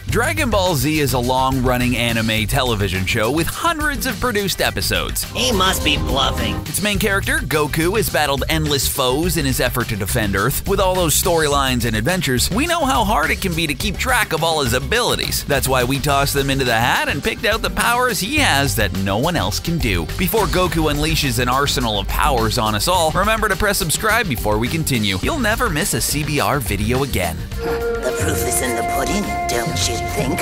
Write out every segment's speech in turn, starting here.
Dragon Ball Z is a long-running anime television show with hundreds of produced episodes. He must be bluffing. Its main character, Goku, has battled endless foes in his effort to defend Earth. With all those storylines and adventures, we know how hard it can be to keep track of all his abilities. That's why we tossed them into the hat and picked out the powers he has that no one else can do. Before Goku unleashes an arsenal of powers on us all, remember to press subscribe before we continue. You'll never miss a CBR video again. The proof is in the pudding, don't you think?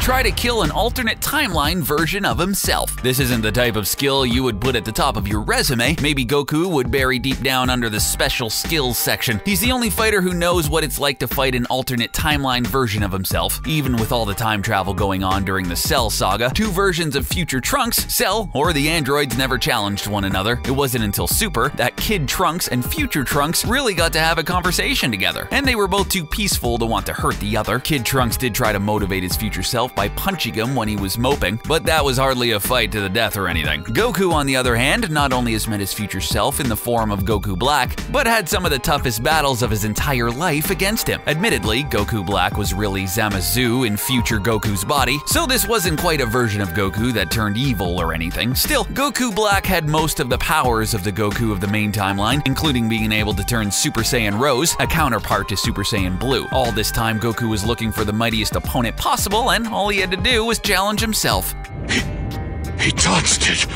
Try to kill an alternate timeline version of himself. This isn't the type of skill you would put at the top of your resume. Maybe Goku would bury deep down under the special skills section. He's the only fighter who knows what it's like to fight an alternate timeline version of himself. Even with all the time travel going on during the Cell saga, two versions of future Trunks, Cell or the androids, never challenged one another. It wasn't until Super that Kid Trunks and Future Trunks really got to have a conversation together. And they were both too peaceful to want to hurt the other. Kid Trunks did try to motivate his future self by punching him when he was moping, but that was hardly a fight to the death or anything. Goku, on the other hand, not only has met his future self in the form of Goku Black, but had some of the toughest battles of his entire life against him. Admittedly, Goku Black was really Zamasu in future Goku's body, so this wasn't quite a version of Goku that turned evil or anything. Still, Goku Black had most of the powers of the Goku of the main timeline, including being able to turn Super Saiyan Rose, a counterpart to Super Saiyan Blue. All this time, Goku was looking for the mightiest opponent possible, and all he had to do was challenge himself. He touched it!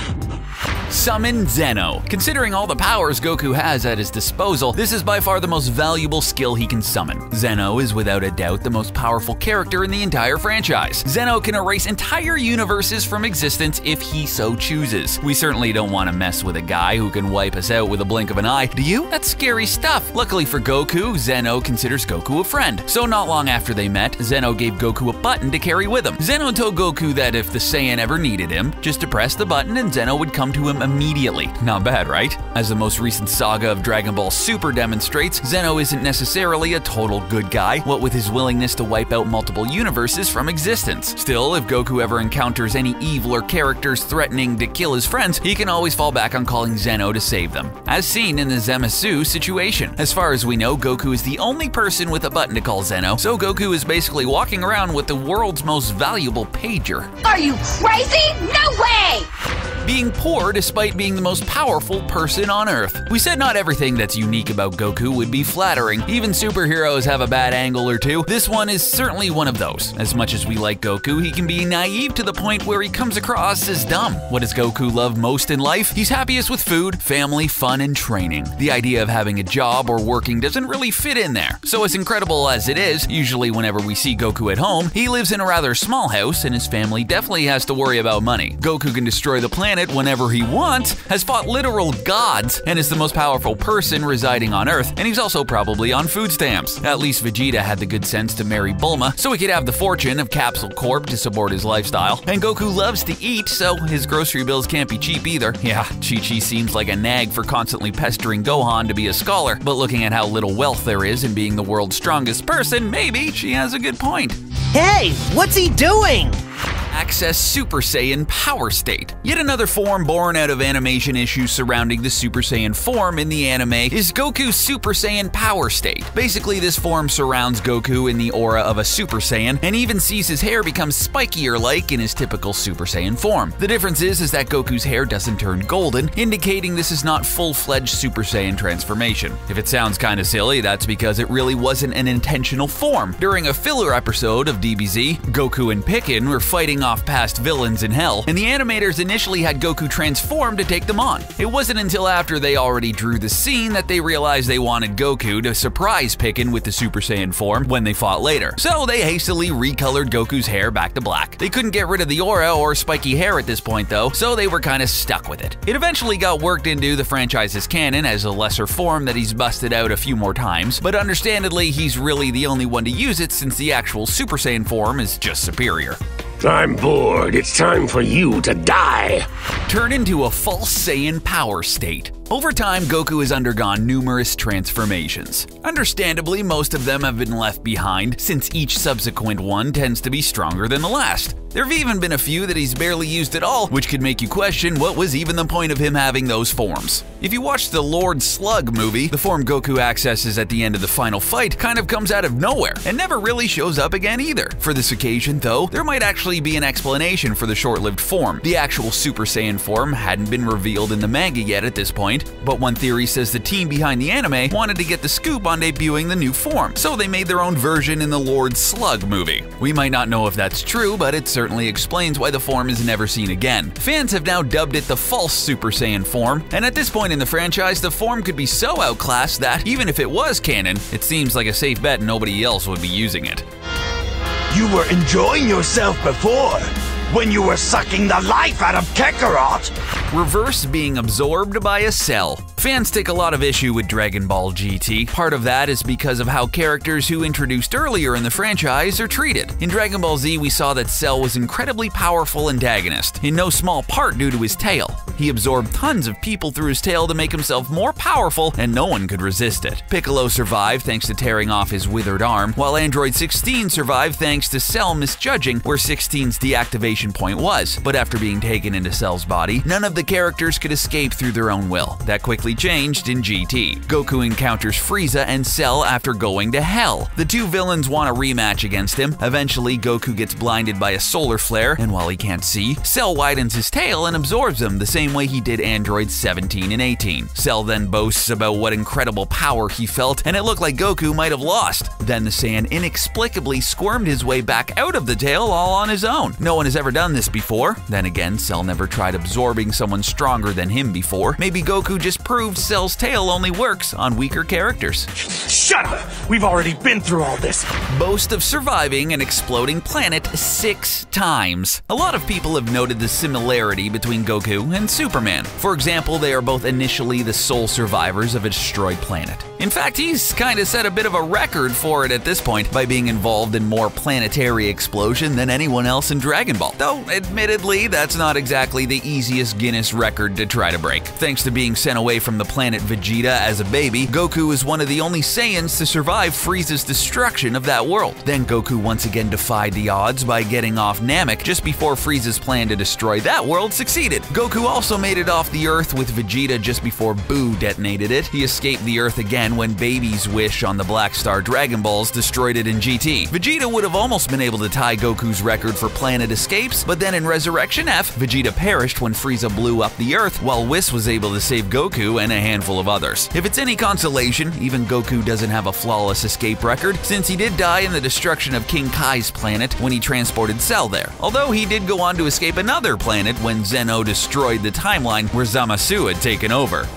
Summon Zeno. Considering all the powers Goku has at his disposal, this is by far the most valuable skill he can summon. Zeno is without a doubt the most powerful character in the entire franchise. Zeno can erase entire universes from existence if he so chooses. We certainly don't want to mess with a guy who can wipe us out with a blink of an eye, do you? That's scary stuff. Luckily for Goku, Zeno considers Goku a friend. So not long after they met, Zeno gave Goku a button to carry with him. Zeno told Goku that if the Saiyan ever needed him, just to press the button and Zeno would come to him immediately. Not bad, right? As the most recent saga of Dragon Ball Super demonstrates, Zeno isn't necessarily a total good guy, what with his willingness to wipe out multiple universes from existence. Still, if Goku ever encounters any evil or characters threatening to kill his friends, he can always fall back on calling Zeno to save them, as seen in the Zamasu situation. As far as we know, Goku is the only person with a button to call Zeno, so Goku is basically walking around with the world's most valuable pager. Are you crazy? No way! Being poor despite being the most powerful person on Earth. We said not everything that's unique about Goku would be flattering. Even superheroes have a bad angle or two. This one is certainly one of those. As much as we like Goku, he can be naive to the point where he comes across as dumb. What does Goku love most in life? He's happiest with food, family, fun, and training. The idea of having a job or working doesn't really fit in there. So as incredible as it is, usually whenever we see Goku at home, he lives in a rather small house and his family definitely has to worry about money. Goku can destroy the planet whenever he wants, has fought literal gods, and is the most powerful person residing on Earth, and he's also probably on food stamps. At least Vegeta had the good sense to marry Bulma, so he could have the fortune of Capsule Corp to support his lifestyle. And Goku loves to eat, so his grocery bills can't be cheap either. Yeah, Chi-Chi seems like a nag for constantly pestering Gohan to be a scholar, but looking at how little wealth there is in being the world's strongest person, maybe she has a good point. Hey, what's he doing? Access Super Saiyan Power State. Yet another form born out of animation issues surrounding the Super Saiyan form in the anime is Goku's Super Saiyan Power State. Basically, this form surrounds Goku in the aura of a Super Saiyan and even sees his hair become spikier like in his typical Super Saiyan form. The difference is that Goku's hair doesn't turn golden, indicating this is not full-fledged Super Saiyan transformation. If it sounds kinda silly, that's because it really wasn't an intentional form. During a filler episode of DBZ, Goku and Piccin were fighting off past villains in Hell, and the animators initially had Goku transform to take them on. It wasn't until after they already drew the scene that they realized they wanted Goku to surprise Piccin with the Super Saiyan form when they fought later. So they hastily recolored Goku's hair back to black. They couldn't get rid of the aura or spiky hair at this point though, so they were kinda stuck with it. It eventually got worked into the franchise's canon as a lesser form that he's busted out a few more times, but understandably he's really the only one to use it since the actual Super Saiyan form is just superior. I'm bored. It's time for you to die. Turn into a false Saiyan power state. Over time, Goku has undergone numerous transformations. Understandably, most of them have been left behind, since each subsequent one tends to be stronger than the last. There have even been a few that he's barely used at all, which could make you question what was even the point of him having those forms. If you watch the Lord Slug movie, the form Goku accesses at the end of the final fight kind of comes out of nowhere and never really shows up again either. For this occasion, though, there might actually be an explanation for the short-lived form. The actual Super Saiyan form hadn't been revealed in the manga yet at this point, but one theory says the team behind the anime wanted to get the scoop on debuting the new form, so they made their own version in the Lord Slug movie. We might not know if that's true, but it certainly explains why the form is never seen again. Fans have now dubbed it the false Super Saiyan form, and at this point in the franchise, the form could be so outclassed that, even if it was canon, it seems like a safe bet nobody else would be using it. You were enjoying yourself before, when you were sucking the life out of Kakarot. Reverse being absorbed by a cell. Fans take a lot of issue with Dragon Ball GT. Part of that is because of how characters who introduced earlier in the franchise are treated. In Dragon Ball Z, we saw that Cell was incredibly powerful antagonist, in no small part due to his tail. He absorbed tons of people through his tail to make himself more powerful, and no one could resist it. Piccolo survived thanks to tearing off his withered arm, while Android 16 survived thanks to Cell misjudging where 16's deactivation point was. But after being taken into Cell's body, none of the characters could escape through their own will. That quickly changed in GT. Goku encounters Frieza and Cell after going to Hell. The two villains want a rematch against him. Eventually, Goku gets blinded by a solar flare, and while he can't see, Cell widens his tail and absorbs him the same way he did androids 17 and 18. Cell then boasts about what incredible power he felt, and it looked like Goku might have lost. Then the Saiyan inexplicably squirmed his way back out of the tail all on his own. No one has ever done this before. Then again, Cell never tried absorbing someone stronger than him before. Maybe Goku just proved Cell's tail only works on weaker characters. Shut up! We've already been through all this. Boast of surviving an exploding planet 6 times. A lot of people have noted the similarity between Goku and Superman. For example, they are both initially the sole survivors of a destroyed planet. In fact, he's kinda set a bit of a record for it at this point by being involved in more planetary explosion than anyone else in Dragon Ball. Though, admittedly, that's not exactly the easiest Guinness record to try to break. Thanks to being sent away from the planet Vegeta as a baby, Goku is one of the only Saiyans to survive Frieza's destruction of that world. Then Goku once again defied the odds by getting off Namek just before Frieza's plan to destroy that world succeeded. Goku also made it off the Earth with Vegeta just before Buu detonated it. He escaped the Earth again when Baby's wish on the Black Star Dragon Balls destroyed it in GT. Vegeta would have almost been able to tie Goku's record for planet escapes, but then in Resurrection F, Vegeta perished when Frieza blew up the Earth, while Whis was able to save Goku and a handful of others. If it's any consolation, even Goku doesn't have a flawless escape record, since he did die in the destruction of King Kai's planet when he transported Cell there. Although he did go on to escape another planet when Zeno destroyed the timeline where Zamasu had taken over.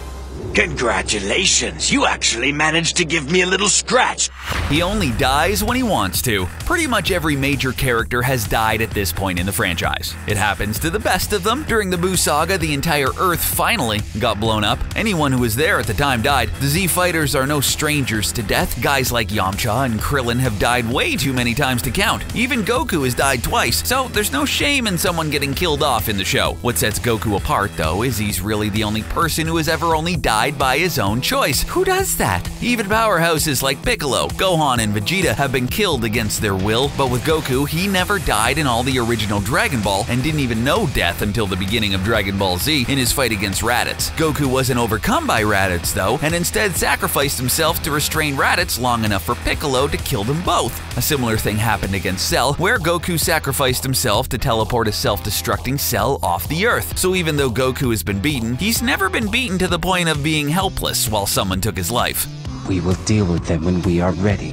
Congratulations, you actually managed to give me a little scratch. He only dies when he wants to. Pretty much every major character has died at this point in the franchise. It happens to the best of them. During the Buu saga, the entire Earth finally got blown up. Anyone who was there at the time died. The Z fighters are no strangers to death. Guys like Yamcha and Krillin have died way too many times to count. Even Goku has died twice, so there's no shame in someone getting killed off in the show. What sets Goku apart, though, is he's really the only person who has ever only died by his own choice. Who does that? Even powerhouses like Piccolo, Gohan, and Vegeta have been killed against their will, but with Goku, he never died in all the original Dragon Ball and didn't even know death until the beginning of Dragon Ball Z in his fight against Raditz. Goku wasn't overcome by Raditz, though, and instead sacrificed himself to restrain Raditz long enough for Piccolo to kill them both. A similar thing happened against Cell, where Goku sacrificed himself to teleport a self-destructing Cell off the Earth. So even though Goku has been beaten, he's never been beaten to the point of being helpless while someone took his life. We will deal with them when we are ready.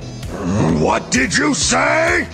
What did you say?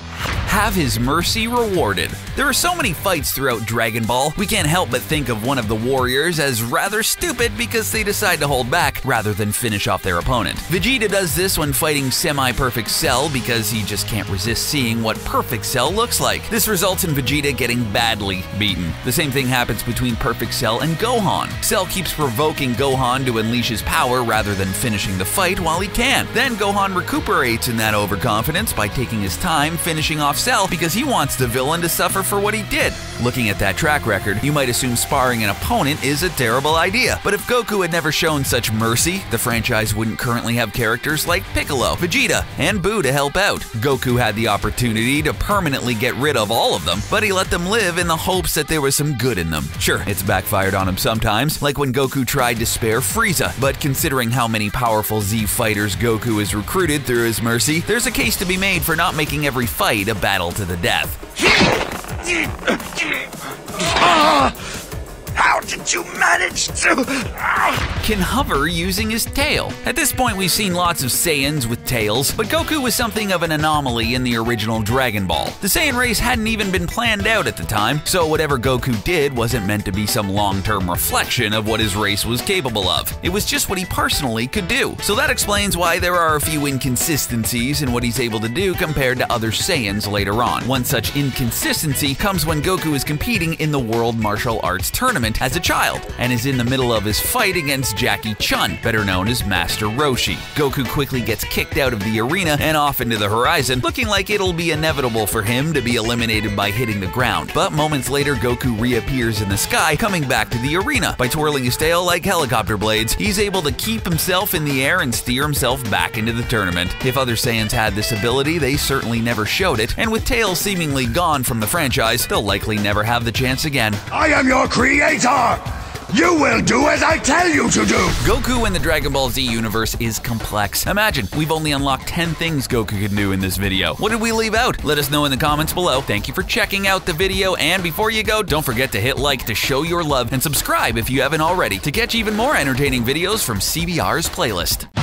Have his mercy rewarded. There are so many fights throughout Dragon Ball, we can't help but think of one of the warriors as rather stupid because they decide to hold back rather than finish off their opponent. Vegeta does this when fighting semi-perfect Cell because he just can't resist seeing what perfect Cell looks like. This results in Vegeta getting badly beaten. The same thing happens between perfect Cell and Gohan. Cell keeps provoking Gohan to unleash his power rather than finishing the fight while he can. Then Gohan recuperates in that overconfidence by taking his time finishing off Cell because he wants the villain to suffer for what he did. Looking at that track record, you might assume sparring an opponent is a terrible idea. But if Goku had never shown such mercy, the franchise wouldn't currently have characters like Piccolo, Vegeta, and Buu to help out. Goku had the opportunity to permanently get rid of all of them, but he let them live in the hopes that there was some good in them. Sure, it's backfired on him sometimes, like when Goku tried to spare Frieza, but considering how many powerful Z fighters Goku has recruited through his mercy, there's a case to be made for not making every fight a battle to the death. How did you manage to... Can hover using his tail. At this point, we've seen lots of Saiyans with tails, but Goku was something of an anomaly in the original Dragon Ball. The Saiyan race hadn't even been planned out at the time, so whatever Goku did wasn't meant to be some long-term reflection of what his race was capable of. It was just what he personally could do. So that explains why there are a few inconsistencies in what he's able to do compared to other Saiyans later on. One such inconsistency comes when Goku is competing in the World Martial Arts Tournament as a child, and is in the middle of his fight against Jackie Chun, better known as Master Roshi. Goku quickly gets kicked out of the arena and off into the horizon, looking like it'll be inevitable for him to be eliminated by hitting the ground. But moments later, Goku reappears in the sky, coming back to the arena. By twirling his tail like helicopter blades, he's able to keep himself in the air and steer himself back into the tournament. If other Saiyans had this ability, they certainly never showed it, and with Tails seemingly gone from the franchise, they'll likely never have the chance again. I am your creator! You will do as I tell you to do! Goku in the Dragon Ball Z universe is complex. Imagine, we've only unlocked 10 things Goku can do in this video. What did we leave out? Let us know in the comments below. Thank you for checking out the video, and before you go, don't forget to hit like to show your love, and subscribe if you haven't already to catch even more entertaining videos from CBR's playlist.